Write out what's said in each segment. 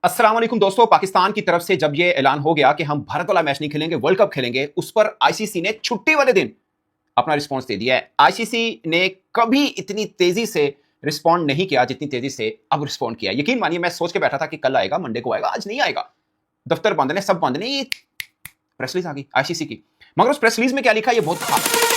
अस्सलाम वालेकुम दोस्तों। पाकिस्तान की तरफ से जब यह ऐलान हो गया कि हम भारत वाला मैच नहीं खेलेंगे, वर्ल्ड कप खेलेंगे, उस पर आईसीसी ने छुट्टी वाले दिन अपना रिस्पांस दे दिया है। आईसीसी ने कभी इतनी तेजी से रिस्पॉन्ड नहीं किया जितनी तेजी से अब रिस्पॉन्ड किया। यकीन मानिए, मैं सोच के बैठा था कि कल आएगा, मंडे को आएगा, आज नहीं आएगा। दफ्तर बंद ने, सब बंद ने, प्रेस रिलीज आ गई आईसीसी की। मगर उस प्रेस रिलीज में क्या लिखा, यह बहुत खास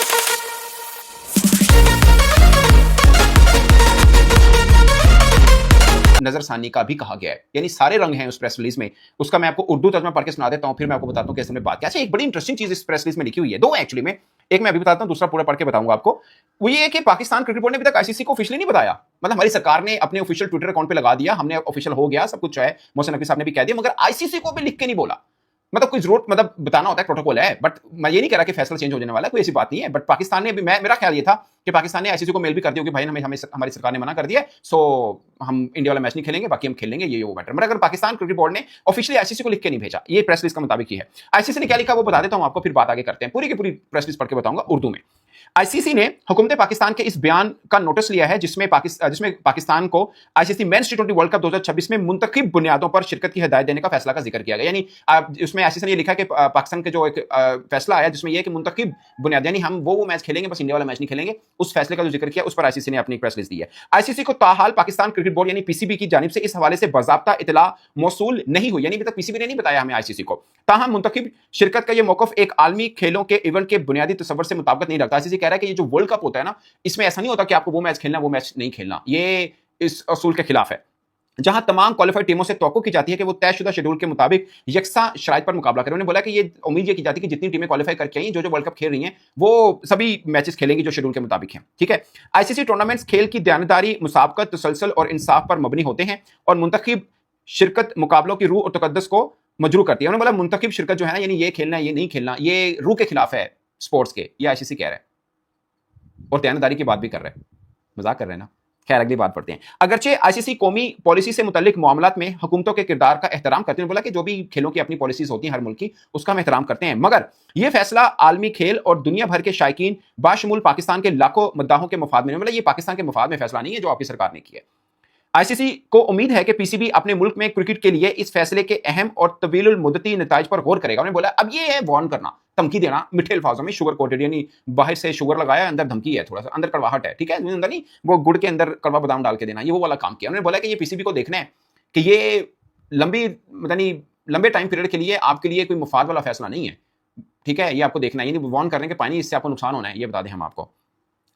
नजरसानी का भी कहा गया है, यानी सारे रंग हैं उस प्रेस रिलीज में। उसका मैं आपको उर्दू तर्जमा पढ़ के सुना देता हूं, फिर मैं आपको बताता हूं कि असल में बात क्या है। अच्छा, एक बड़ी इंटरेस्टिंग चीज इस प्रेस रिलीज में लिखी हुई है, दो एक्चुअली में। एक मैं अभी बताता हूं, दूसरा पूरा पढ़ के बताऊंगा आपको। वो ये है कि पाकिस्तान क्रिकेट बोर्ड ने अभी तक आईसीसी को ऑफिशियली नहीं बताया। मतलब हमारी सरकार ने अपने ऑफिशियल ट्विटर अकाउंट पे लगा दिया, हमने ऑफिशियल हो गया सब कुछ है, मोहसिन नकवी साहब ने भी कह दिया, मगर आईसीसी को भी लिख के नहीं बोला। मतलब कोई जरूरत, मतलब बताना होता है, प्रोटोकॉल है, बट मैं ये नहीं कह रहा कि फैसला चेंज हो जाने वाला है, कोई ऐसी बात नहीं है। बट पाकिस्तान ने भी, मेरा ख्याल ये था कि पाकिस्तान ने आईसीसी को मेल भी कर दिया कि भाई हमें हमारी सरकार ने मना कर दिया है, सो हम इंडिया वाला मैच नहीं खेलेंगे, बाकी हम खेल लेंगे, ये वो मैटर। मगर अगर पाकिस्तान क्रिकेट बोर्ड ने ऑफिशियली आईसीसी को लिख के नहीं भेजा, ये प्रेस रिलीज का मुताबिक ही है। आईसीसी ने क्या लिखा वो बता देता हूं आपको, फिर बात आगे करते हैं। पूरी की पूरी प्रेस रिलीज पढ़ के बताऊंगा उर्दू में। आईसीसी ने हुकूमत पाकिस्तान के इस बयान का नोटिस लिया है जिसमें पाकिस्तान को आईसीसी मेंस टी20 वर्ल्ड कप 2026 में मुंतखब बुनियादों पर शिरकत की हिदायत देने का फैसला का जिक्र किया गया। यानी उसमें आईसीसी ने लिखा कि पाकिस्तान के जो एक फैसला आया जिसमें यह कि मुंतखब बुनियाद, यानी हम वो मैच खेलेंगे, बस इंडिया वाला मैच नहीं खेलेंगे, उस फैसले का जो जिक्र किया उस पर आईसीसी ने अपनी प्रेस रिलीज दी है। आईसीसी को ताहाल पाकिस्तान क्रिकेट बोर्ड यानी पीसीबी की जानिब से इस हवाले से बाज़ाब्ता इतला मौसूल नहीं हुई, यानी अभी तक पीसीबी ने नहीं बताया हमें आईसीसी को। ताहम मुंतखब शिरकत का यह मौकफ एक आलमी खेलों के इवेंट के बुनियादी तस्वर से मुताबिक नहीं रखता। आईसीसी कह रहा है कि ये जो वर्ल्ड कप होता है ना, इसमें ऐसा नहीं होता कि आपको वो मैच खेलना, वो मैच नहीं खेलना, ये इस असूल के खिलाफ है। जहां तमाम क्वालिफाइड टीमों से तवक्को की जाती है कि वो तयशुदा शेड्यूल के मुताबिक यकसा शराइत पर मुकाबला करें। उन्होंने बोला कि ये उम्मीद ये की जाती है कि जितनी टीमें क्वालिफाई करके आई, जो वर्ल्ड कप खेल रही हैं, वो सभी मैचेस खेलेंगी जो शेड्यूल के मुताबिक हैं। ठीक है। आईसीसी टूर्नामेंट्स खेल की दयानतदारी, मुसाबकत, तसलसल और इंसाफ पर मबनी होते हैं और मुंतखब शिरकत मुकाबलों की रूह और तकद्दस को मजरू करती है। उन्होंने बोला मुंतखब शिरकत जो है ना, यानी ये खेलना ये नहीं खेलना, ये रूह के खिलाफ है स्पोर्ट्स के, ये आईसीसी कह रहा है और दयानतदारी की बात भी कर रहे हैं। मजाक कर रहे हैं ना। खैर, अगली बात पढ़ते हैं। अगरचे आईसीसी कौमी पॉलिसी से मुतल्लिक मामलात में हुकूमतों के किरदार का एहतराम करते हैं। बोला कि जो भी खेलों की अपनी पॉलिसीज होती हैं हर मुल्क की, उसका हम एहतराम करते हैं, मगर यह फैसला आलमी खेल और दुनिया भर के शायकीन बाशमूल पाकिस्तान के लाखों मुद्दाहों के मफाद में, मतलब ये पाकिस्तान के मफाद में फैसला नहीं है जो आपकी सरकार ने किया है। आईसीसी को उम्मीद है कि पीसीबी अपने मुल्क में क्रिकेट के लिए इस फैसले के अहम और तवील मुद्दती नताइज पर गौर करेगा। उन्होंने बोला अब ये है वार्न करना, धमकी देना, मिठे अल्फाजों में, शुगर कोटेड, यानी बाहर से शुगर लगाया, अंदर धमकी है, थोड़ा सा अंदर कड़वाहट है। ठीक है, अंदर नहीं, वो गुड़ के अंदर कड़वा बादाम डाल के देना, ये वो वाला काम किया। उन्होंने बोला कि ये पीसीबी को देखना है कि ये लंबी, मतलब लंबे टाइम पीरियड के लिए आपके लिए कोई मुफाद वाला फैसला नहीं है। ठीक है, ये आपको देखना है, यानी वार्न करने के पानी, इससे आपको नुकसान होना है, ये बता दें हम आपको,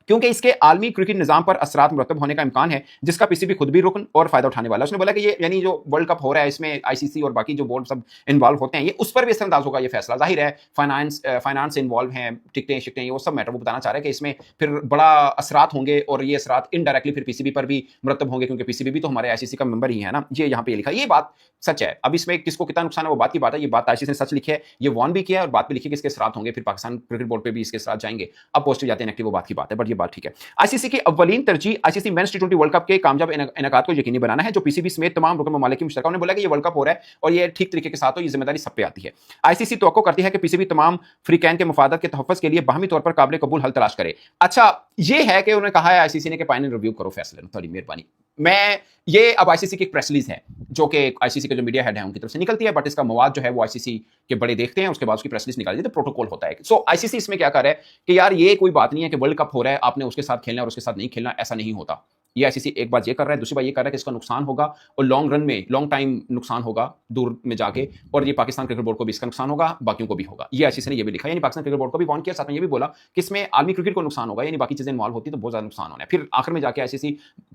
क्योंकि इसके आलमी क्रिकेट निजाम पर असरात मुरतब होने का इम्कान है जिसका पीसीबी खुद भी रुकन और फायदा उठाने वाला है। उसने बोला कि ये, यानी जो वर्ल्ड कप हो रहा है, इसमें आईसीसी और बाकी जो बोर्ड सब इन्वॉल्व होते हैं, ये उस पर भी असरअंदाज होगा ये फैसला। जाहिर है फाइनेंस से इन्वॉल्व हैं, टिकटें शिकटें, ये वो सब मैटर वो बताना चाह रहे हैं कि इसमें फिर बड़ा असरात होंगे और ये असरात इनडायरेक्टली फिर पीसीबी पर भी मुरतब होंगे, क्योंकि पीसीबी भी तो हमारे आईसीसी का मेंबर ही है ना। ये यहाँ पे लिखा, ये बात सच है। अब इसमें किसको कितना नुकसान है वो बात की बात है, ये बात आईसीसी ने सच लिखी है, ये वार्न भी किया है और बात भी लिखी है कि इसके असरात होंगे, फिर पाकिस्तान क्रिकेट बोर्ड पर भी इसके असरात जाएंगे। अब पॉजिटिव जाते हैं नेगेटिव, वो बात की बात है, बट ये बात ठीक है। आईसीसी की अव्वलीन तरजीह आईसीसी मेंस टी20 वर्ल्ड कप के कामयाब इनेकात को यकीनी बनाना है, जो पीसीबी समेत तमाम रुकन ममालिक की मुश्तरका। उन्होंने बोला कि ये वर्ल्ड कप हो रहा है और ये ठीक तरीके के साथ हो, ये जिम्मेदारी सब पे आती है। आईसीसी तवक्को करती है कि पीसीबी तमाम फ्रीकैन के मफादत के तहफ़्फ़ुज़ के लिए बाहमी तौर पर काबिल कबूल हल तलाश करे। अच्छा, ये है कि उन्होंने कहा है आईसीसी ने कि फाइनल रिव्यू करो फैसले, थोड़ी मेहरबानी। मैं ये अब आईसीसी की एक प्रेस रिलीज है जो कि आईसीसी के जो मीडिया हेड है उनकी तरफ से निकलती है, बट इसका मवाद जो है वो आईसीसी के बड़े देखते हैं, उसके बाद उसकी प्रेस रिलीज निकाली तो प्रोटोकॉल होता है। सो आईसीसी इसमें क्या कर रहा है कि यार ये कोई बात नहीं है कि वर्ल्ड कप हो रहा है आपने उसके साथ खेलना और उसके साथ नहीं खेलना, ऐसा नहीं होता। ये आईसीसी एक बात ये कर रहा है, दूसरी बात ये कर रहा है कि इसका नुकसान होगा और लॉन्ग रन में, लॉन्ग टाइम नुकसान होगा दूर में जाके, और ये पाकिस्तान क्रिकेट बोर्ड को भी इसका नुकसान होगा, बाकियों को भी होगा। ये आईसीसी ने ये भी लिखा, यानी पाकिस्तान क्रिकेट बोर्ड को भी वार्न किया, साथ में ये भी बोला कि इसमें आलमी क्रिकेट को नुकसान होगा, यानी बाकी चीजें इन्वॉल्व होती तो बहुत ज्यादा नुकसान होना है। फिर आखिर में जाके आईसीसी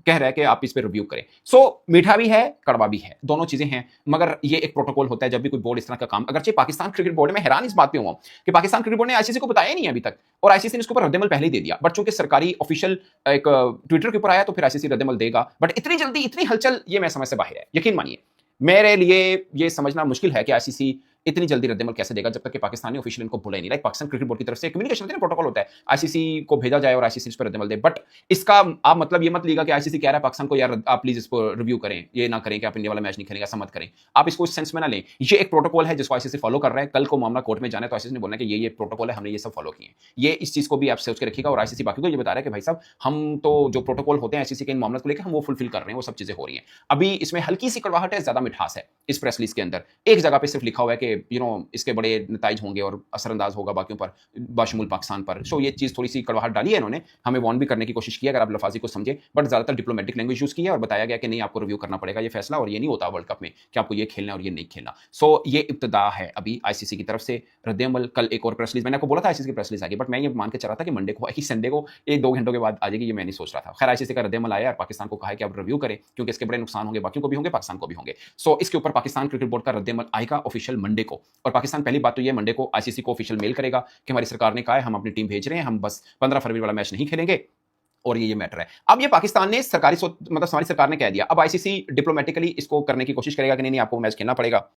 कह रहा है कि आप इस पर रिव्यू करें। सो मीठा भी है, कड़वा भी है, दोनों चीजें हैं, मगर ये एक प्रोटोकॉल होता है जब भी कोई बोर्ड इस तरह का काम। अगरचे पाकिस्तान क्रिकेट बोर्ड में हैरान इस बात पे हुआ कि पाकिस्तान क्रिकेट बोर्ड ने आईसीसी को बताया नहीं अभी तक, और आईसीसी ने इसके ऊपर रद्दमल पहले ही दे दिया, बट चूंकि सरकारी ऑफिशियल एक ट्विटर के ऊपर आया तो फिर आईसीसी रद्दमल देगा। बट इतनी जल्दी इतनी हलचल, ये मैं समझ से बाहर है। यकीन मानिए, मेरे लिए ये समझना मुश्किल है कि आईसीसी इतनी जल्दी रद्दमल कैसे देगा जब तक कि पाकिस्तान ने ऑफिशियल इनको बोला ही नहीं। लाइक पाकिस्तान क्रिकेट बोर्ड की तरफ से कम्युनिकेशन होती है ना, प्रोटोकॉल होता है, आईसीसी को भेजा जाए और आईसीसी इस पर रद्दमल दे। बट इसका आप मतलब ये मत लीजिएगा कि आईसीसी कह रहा है पाकिस्तान को यार आप प्लीज इसको रिव्यू करें, ये ना करें कि आप इंडिया वाला मैच नहीं खेलेंगे, ऐसा मत करें। आप इसको इस सेंस में ना लें, ये एक प्रोटोकॉल है जिसको आईसीसी फॉलो कर रहा है। कल को मामला कोर्ट में जाना है तो आईसीसी ने बोलना है कि ये प्रोटोकॉल है, हमने ये सब फॉलो किए हैं। ये इस चीज को भी आप सोच के रखिएगा। और आईसीसी बाकी को ये बता रहा है कि भाई साहब हम तो जो प्रोटोकॉल होते हैं आईसीसी के इन मामलों को लेकर हम वो फुलफिल कर रहे हैं, वो सब चीजें हो रही हैं। अभी इसमें हल्की सी कड़वाहट है, ज्यादा मिठास है इस प्रेस रिलीज के अंदर। एक जगह पे सिर्फ लिखा हुआ है कि इसके बड़े नताइज होंगे और असरअंदाज होगा बाकियों पर, बाशमूल पाकिस्तान पर। सो ये चीज थोड़ी सी कड़वाहट डाली है इन्होंने, हमें वार्न भी करने की कोशिश की है अगर आप लफाजी को समझे, बट ज्यादातर डिप्लोमेटिक लैंग्वेज यूज की है और बताया गया कि नहीं आपको रिव्यू करना पड़ेगा ये फैसला, और ये नहीं होता वर्ल्ड कप में कि आपको ये खेलना है और ये नहीं खेलना। सो ये इब्तदा है अभी आईसीसी की तरफ से रद्दमल। कल एक और प्रेस रिलीज, मैंने आपको बोला था आईसीसी की प्रेस रिलीज आएगी, बट मैं ये मान के चल रहा था कि मंडे को आएगी, संडे को 1-2 घंटों के बाद आ जाएगी, ये मैं नहीं सोच रहा था। खैर आईसीसी का रद्दमल आया और पाकिस्तान को कहा है कि आप रिव्यू करें क्योंकि इसके बड़े नुकसान होंगे, बाकियों को भी होंगे, पाकिस्तान को भी होंगे। सो इसके ऊपर पाकिस्तान क्रिकेट बोर्ड का रद्दमल आएगा ऑफिशियल मंडे को। और पाकिस्तान पहली बात तो ये मंडे को आईसीसी को ऑफिशियल मेल करेगा कि हमारी सरकार ने कहा है हम अपनी टीम भेज रहे हैं, हम बस 15 फरवरी वाला मैच नहीं खेलेंगे, और ये मैटर है। अब ये पाकिस्तान ने सरकारी मतलब हमारी सरकार ने कह दिया, अब आईसीसी डिप्लोमेटिकली इसको करने की कोशिश करेगा कि नहीं नहीं आपको मैच खेलना पड़ेगा।